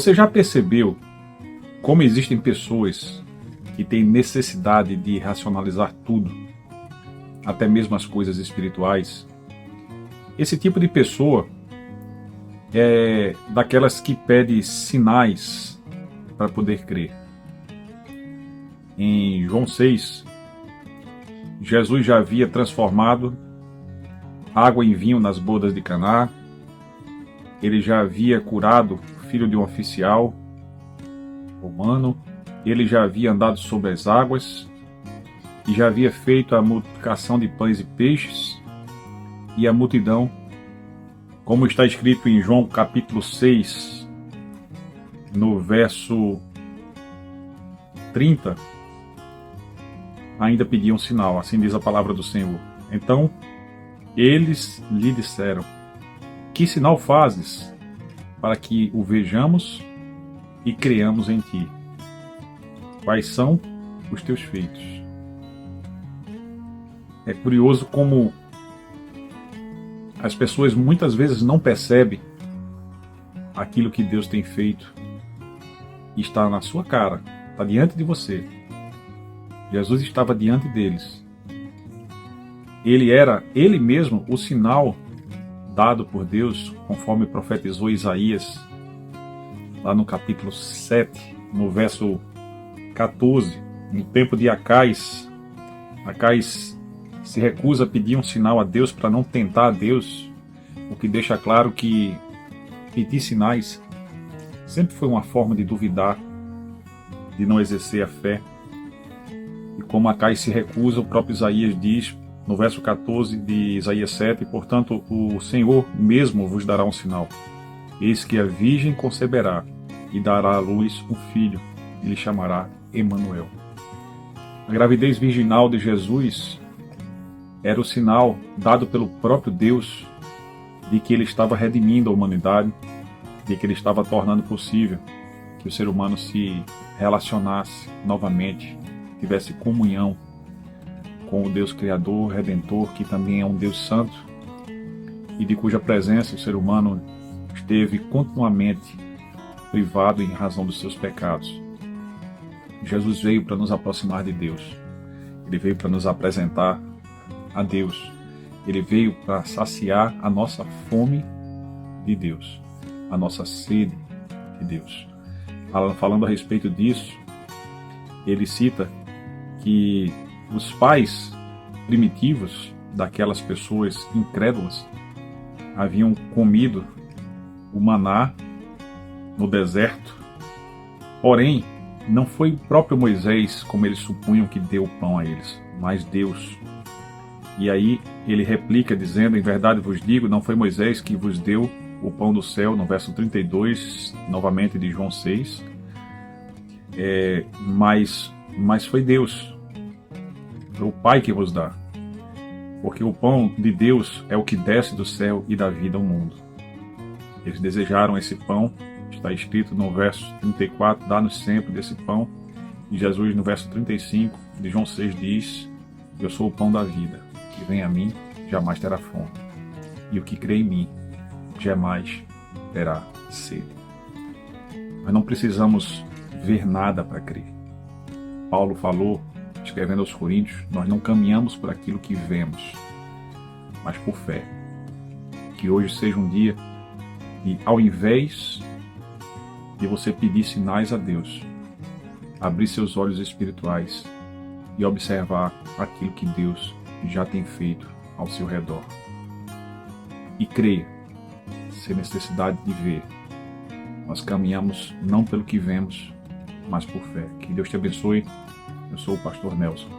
Você já percebeu como existem pessoas que têm necessidade de racionalizar tudo, até mesmo as coisas espirituais? Esse tipo de pessoa é daquelas que pede sinais para poder crer. Em João 6, Jesus já havia transformado água em vinho nas bodas de Caná. Ele já havia curado o filho de um oficial romano. Ele já havia andado sobre as águas e já havia feito a multiplicação de pães e peixes. E a multidão, como está escrito em João capítulo 6, no verso 30, ainda pediam sinal, assim diz a palavra do Senhor. Então, eles lhe disseram: que sinal fazes para que o vejamos e creamos em ti? Quais são os teus feitos? É curioso como as pessoas muitas vezes não percebem aquilo que Deus tem feito e está na sua cara, está diante de você. Jesus estava diante deles. Ele era, ele mesmo, o sinal dado por Deus, conforme profetizou Isaías, lá no capítulo 7, no verso 14, no tempo de Acais. Acais se recusa a pedir um sinal a Deus para não tentar a Deus, o que deixa claro que pedir sinais sempre foi uma forma de duvidar, de não exercer a fé. E como Acais se recusa, o próprio Isaías diz, no verso 14 de Isaías 7, portanto, o Senhor mesmo vos dará um sinal. Eis que a virgem conceberá e dará à luz um filho, e lhe chamará Emanuel. A gravidez virginal de Jesus era o sinal dado pelo próprio Deus de que ele estava redimindo a humanidade, de que ele estava tornando possível que o ser humano se relacionasse novamente, tivesse comunhão com o Deus Criador, Redentor, que também é um Deus Santo, e de cuja presença o ser humano esteve continuamente privado em razão dos seus pecados. Jesus veio para nos aproximar de Deus. Ele veio para nos apresentar a Deus. Ele veio para saciar a nossa fome de Deus, a nossa sede de Deus. Falando a respeito disso, ele cita que os pais primitivos daquelas pessoas incrédulas haviam comido o maná no deserto, porém não foi o próprio Moisés, como eles supunham, que deu o pão a eles, mas Deus. E aí ele replica dizendo: em verdade vos digo, não foi Moisés que vos deu o pão do céu, no verso 32, novamente de João 6, mas foi Deus. Foi o Pai que vos dá. Porque o pão de Deus é o que desce do céu e dá vida ao mundo. Eles desejaram esse pão, está escrito no verso 34, dá-nos sempre desse pão. E Jesus, no verso 35 de João 6, diz: eu sou o pão da vida, que vem a mim jamais terá fome, e o que crê em mim jamais terá sede. Nós não precisamos ver nada para crer. Paulo falou, escrevendo aos Coríntios, nós não caminhamos por aquilo que vemos, mas por fé. Que hoje seja um dia e, ao invés de você pedir sinais a Deus, abrir seus olhos espirituais e observar aquilo que Deus já tem feito ao seu redor. E creia, sem necessidade de ver. Nós caminhamos não pelo que vemos, mas por fé. Que Deus te abençoe. Eu sou o pastor Nelson.